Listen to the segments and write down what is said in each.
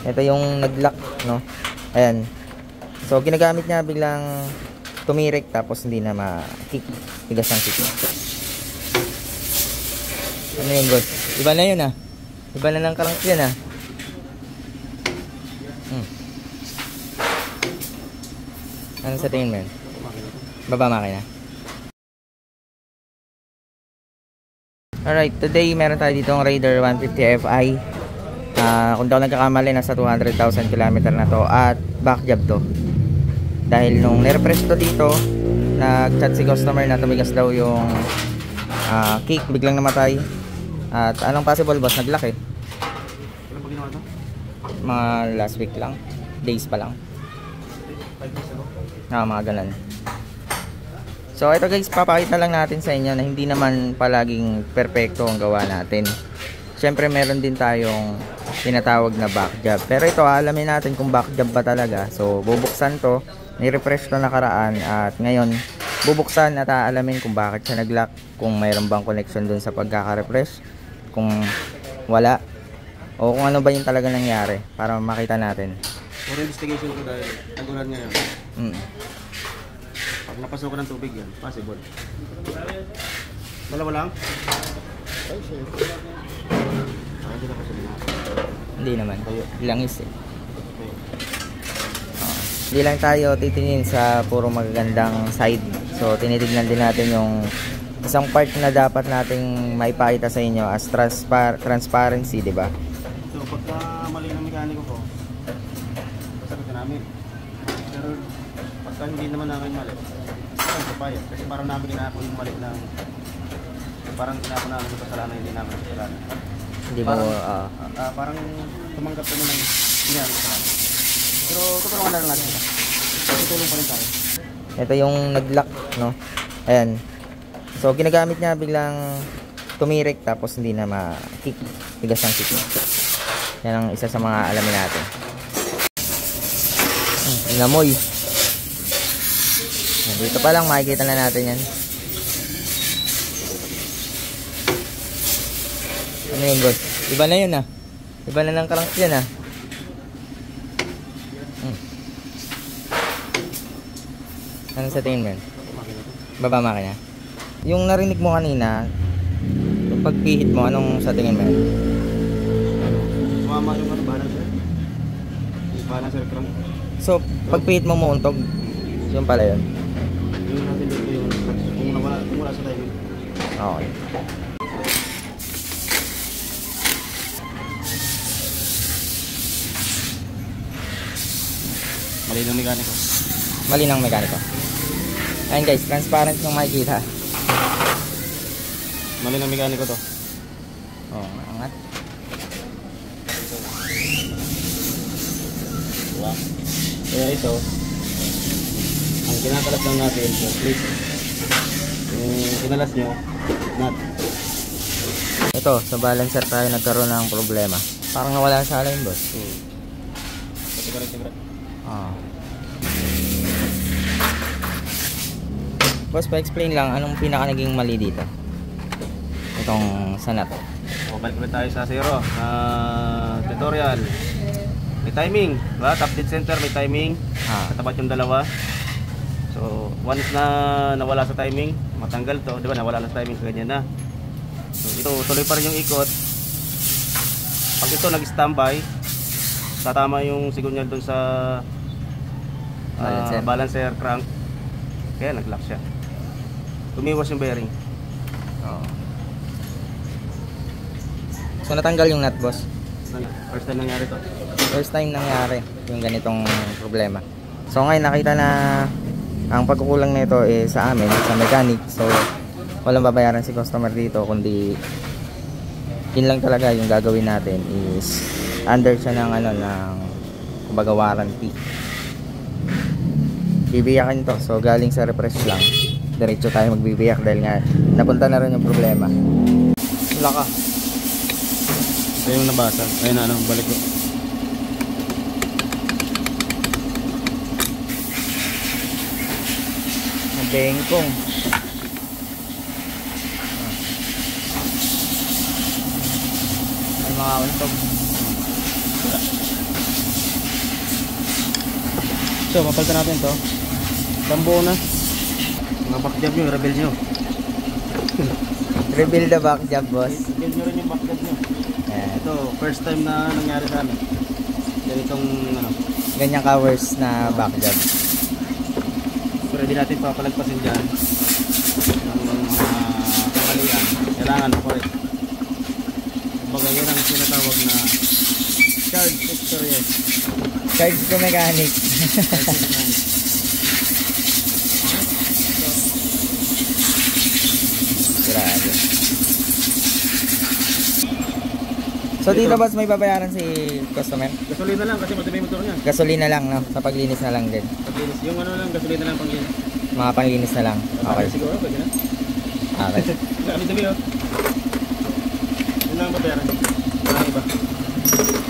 Ito yung nag-lock, no? Ayan. So, ginagamit niya, biglang tumirik tapos hindi na ma-kick. Tigas ang kick. Ano yun, boss? Iba na yun, ah. Iba na ng crank yan, ah. Ano sa tingin mo yun? Baba makina. Alright, today meron tayo dito ang Raider 150 Fi. Kung daw nagkakamali, nasa 200,000 km na to. At back job to. Dahil nung nirefresh to dito, nag-chat si customer na tumigas daw yung kick, biglang namatay. At anong possible, boss? Nag-lock eh. Kailan pa ginawa ito? Mga last week lang. Days pa lang. 5 days ago? Mga ganun. So ito guys, papakita lang natin sa inyo na hindi naman palaging perfecto ang gawa natin. Syempre meron din tayong tinatawag na back job. Pero ito, alamin natin kung back job ba talaga. So bubuksan to, ni-refresh to nakaraan, at ngayon bubuksan at aalamin kung bakit siya nag-lock, kung mayroon bang connection dun sa pagkaka-refresh, kung wala, o kung ano ba yung talaga nangyari para makita natin. For investigation ko dahil tagulan ngayon. Pag napasok ko ng tubig yan, possible. Dalawa lang? Hindi na kasi Hindi naman. Langis eh. Hindi lang tayo titingin sa puro magagandang side. So tinitignan din natin yung isang part na dapat nating maipakita sa inyo as transparency, di ba? So pagka mali ng mekaniko ko, sasagutin namin. Pero pagka hindi naman namin mali, ang papayag. Kasi parang namin ginako yung mali ng parang ginako namin yung kasalanan, hindi namin kasalanan. Hindi mo parang tumanggap kami ng nangyari kasalanan. Pero tutulungan na lang natin. Tutulong pa rin tayo. Ito yung nag-lock, no? Ayan. So ginagamit niya, biglang tumirik tapos hindi na ma-kick. Tigas ang kick. Yan ang isa sa mga alamin natin. Inamoy. Dito pa lang makikita na natin yan. Ano yun, boss? Iba na yun, ah. Iba na ng crank yan, ah. Ano sa tingin mo yun? Baba makina. Yung narinig mo kanina, yung pagpihit mo, anong sa tingin mo yun? Sumama yung balancer. Yung balancer crank. So, pagpihit mo muuntog, yun pala yun. Yung natin dito yung kung wala sa timing. Okay. Mali ng mekaniko. Mali ng mekaniko. Ayun guys, transparent yung makikita. Mali ng mekaniko to. Angat. Wow. Kaya ito, ang kinakalas lang natin yung plate. Yung kinalas nyo, nut. Ito, sa balancer tayo nagkaroon ng problema. Parang nawala sa align, boss. Sigurad. Boss, pa-explain lang anong pinaka naging mali dito. Itong sa nut. Balik ulit tayo sa zero. Tutorial. May timing. Diba? Top dead center, may timing. Katapat yung dalawa. So, once na nawala sa timing, matanggal to. Diba? Nawala sa timing, ganyan na. So, ito, tuloy pa rin yung ikot. Pag ito nag-standby, tatama yung signal dun sa balancer crank. Kaya nag-lock siya. Tumiwas yung bearing. So natanggal yung nut, boss? First time nangyari to. First time nangyari yung ganitong problema. So ngayon nakita na ang pagkukulang nito sa amin, sa mechanic. So walang babayaran si customer dito, kundi yun lang talaga yung gagawin natin is under siya ng kumbaga warranty. Bibiyakin to. So galing sa refresh lang, diretso tayo magbibiyak dahil nga napunta na rin yung problema. Wala ka. Ito yung nabasa. Ayun na, balik ko. Bengkong. May mga untog. So, papalitan natin to. Lambuo na. Mga back job nyo, rebel nyo. Reveal the back job, boss. Rebel nyo rin yung back job nyo. Ayan. Ito, first time na nangyari sa amin. Ganitong ano. Ganyang covers na back job. Pero hindi natin papalagpasin dyan. Ng kamalian. Kailangan makulit. Kumbaga yan ang sinatawag na charge experience. Charge to mechanic. Grabe. So dito boss may babayaran si customer? Gasolina lang kasi madami yung motor niya. Gasolina lang no? Sa paglinis na lang din. Paglinis. Yung ano lang, gasolina lang panglinis. Mga panglinis na lang. Okay. Siguro, pwede na. Okay. Dami-dami oh. Yun lang ang babayaran. Walang iba.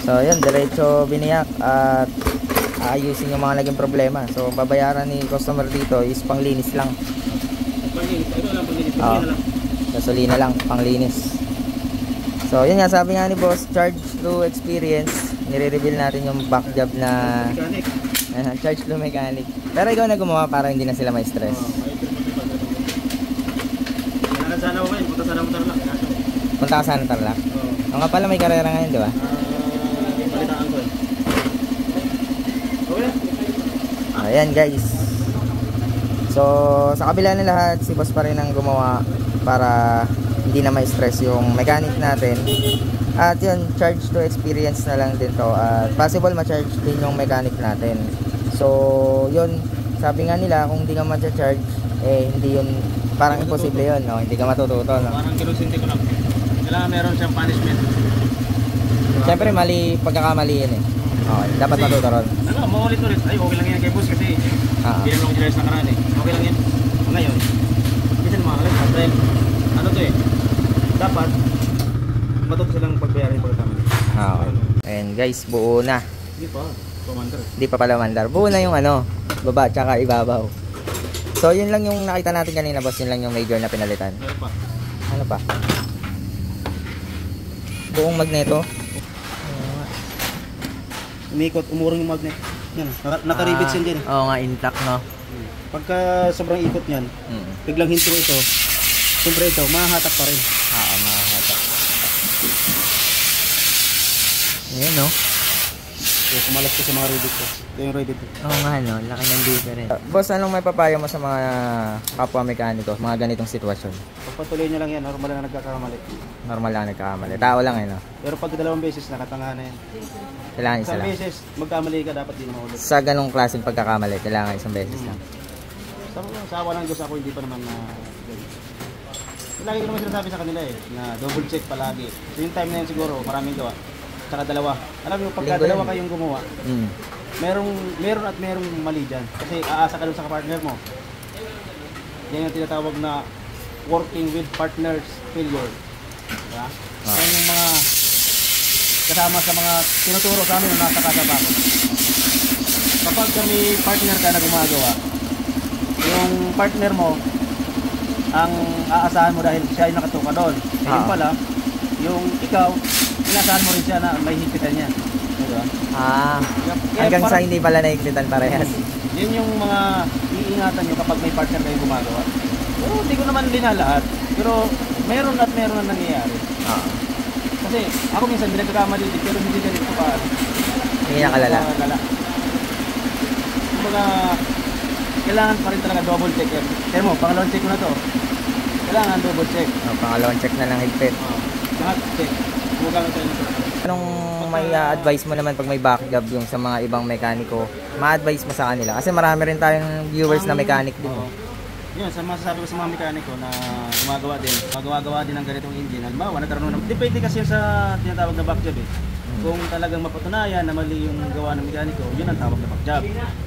So yun, diretso biniyak at ayusin yung mga naging problema. So babayaran ni customer dito is panglinis lang. Panglinis. Ito lang panglinis. Oo. Gasolina lang. Gasolina lang, panglinis. So yun nga, sabi nga ni boss, charge to experience. Nire-reveal natin yung back job na Mechanic. charge to mechanic. Pero ikaw na gumawa para hindi na sila may stress. Kailangan sana ako ngayon. Punta sana mo tarlac. Punta ka sana Tarlac. Oo. O nga pala may karera ngayon, di ba? Balitaan ko eh. Okay na. Ayan guys. So sa kabila ng lahat, si boss pa rin ang gumawa para hindi na ma-stress yung mechanic natin. At yun, charge to experience na lang din to. At possible ma-charge din yung mechanic natin. So yun, sabi nga nila kung hindi ka ma-charge, hindi yun, parang imposible yun, no? Hindi ka matututo, no? Parang kinusinti ko lang. Kailangan meron siyang punishment. Siyempre mali, pagkakamali yun eh. Okay, dapat Kasi, matuto ron. Ano, maulit-ulit. Ay, okay lang yan kay boss kasi hindi naman ako dinalis na karaan eh. Okay lang yan. Ngayon, kasi mga kalit, friend, ano to eh, dapat matuto silang pagbayaran yung pagkakamali. Okay. And guys, buo na. Hindi pa, commander. Hindi pa pala mandar. Buo na yung ano, baba tsaka ibabaw. So yun lang yung nakita natin kanina boss, yun lang yung major na pinalitan. Meron pa. Ano pa? Buong magneto. Umikot, umurong yung magnet. Yan, nakaribits yan dyan eh. Oo nga, intact no. Pagka sobrang ikot niyan, biglang hinto ito, siyempre ito, mahahatak pa rin. Oo, makakata. Ayan no. So, kumalas ko sa mga ribit ko. Ito yung ribit ko. Oo nga no, laki ng difference. Boss, anong may papayo mo sa mga kapwa mekaniko, mga ganitong sitwasyon? Pagpatuloy nyo lang yan, normal na nagkakamali. Normal lang nagkakamali. Tao lang eh no. Pero pag dalawang beses, nakatanga na yan. Kailangan isa Isang lang. beses, magkamali ka, dapat din maulit. Sa ganong klaseng pagkakamali, kailangan isang beses lang. Sa awa ng Diyos ako, hindi pa naman na lagi ko naman sinasabi sa kanila eh, na double check palagi. So yung time na yan siguro, maraming gawa. Tsaka dalawa. Alam mo, pagka Linggo dalawa yan. kayong gumawa, Mm. meron at merong mali dyan. Kasi aasa ka dun sa partner mo. Yan yung tinatawag na working with partners failure. Diba? Yan yung mga kasama sa mga tinuturo sa amin na nasa kasama ko. Kapag kami partner ka na gumagawa, yung partner mo ang aasahan mo dahil siya ay nakatuka doon. Yung pala, yung ikaw, inaasahan mo rin siya na may higpitan niya. Diba? Hanggang sa hindi pala naiklitan parehas. Yun yung mga iingatan nyo kapag may partner kayo gumagawa. Pero hindi ko naman linalahat. Pero meron at meron na nangyayari. Kasi ako minsan hindi nagkakamali din, pero hindi ganito pa. Hindi na kalala. Kumbaga, kailangan pa rin talaga double check yan. Kaya mo, pangalawang check ko na to. Kailangan double check. Pangalawang check na lang higpit. Lahat check. Huwag tayo nito. Anong may advice mo naman pag may back job yung sa mga ibang mekaniko? Ma-advise mo sa kanila? Kasi marami rin tayong viewers na mechanic din. Yun, sa masasabi ko sa mga mekaniko na gumagawa din ng ganitong engine. Halimbawa, nagkaroon ng depende kasi sa tinatawag na back job eh. Kung talagang mapatunayan na mali yung gawa ng mekaniko, yun ang tawag na back job.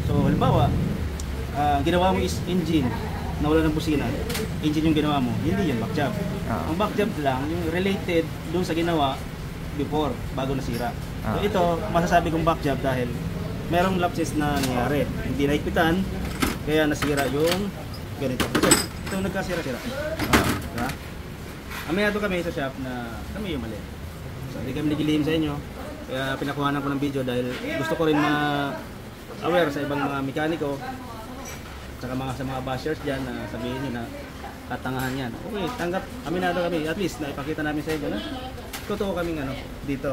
So, halimbawa, ginawa mo is engine na wala ng busina. Engine yung ginawa mo, hindi yun back job. Ang back job lang, yung related doon sa ginawa before, bago nasira. So, ito, masasabi kong back job dahil merong lapses na nangyari. Hindi naikpitan, kaya nasira yung ganito. Ito nagkasira-sira. Diba? Aminado kami sa shop na kami yung mali. So, hindi kami nagilihim sa inyo. Kaya pinakuhanan ko ng video dahil gusto ko rin aware sa ibang mga mekaniko, saka sa mga bashers dyan na sabihin nyo na katangahan yan. Okay, tanggap, aminado kami. At least, naipakita namin sa inyo na totoo kaming dito.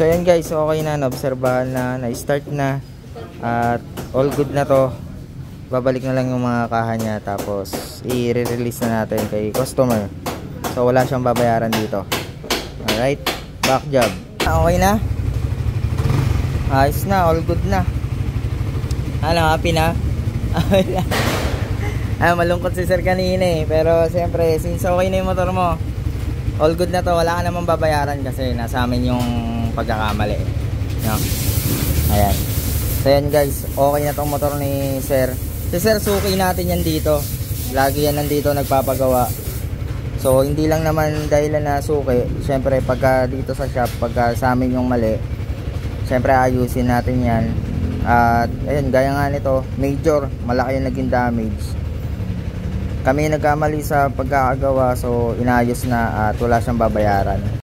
So yan guys, okay na, naobserbahan na, na-start na at all good na to. Babalik na lang yung mga kaha niya tapos i-release na natin kay customer. So wala siyang babayaran dito. Alright, back job. Okay na? Ayos na, all good na. Ano, happy na? Malungkot si sir kanina eh. Pero siyempre, since okay na yung motor mo, all good na to, wala ka namang babayaran kasi nasa amin yung pagkakamali, no? Ayan. So yan guys, okay na tong motor ni sir. Si sir, suki natin yan dito. Lagi yan nandito nagpapagawa. So hindi lang naman dahilan na suki. Siyempre pagka dito sa shop, pagka sa amin yung mali, siyempre ayusin natin yan. At ayun, gaya nga nito, major, malaki yung naging damage. Kami nagkamali sa pagkakagawa, so inayos na at wala siyang babayaran.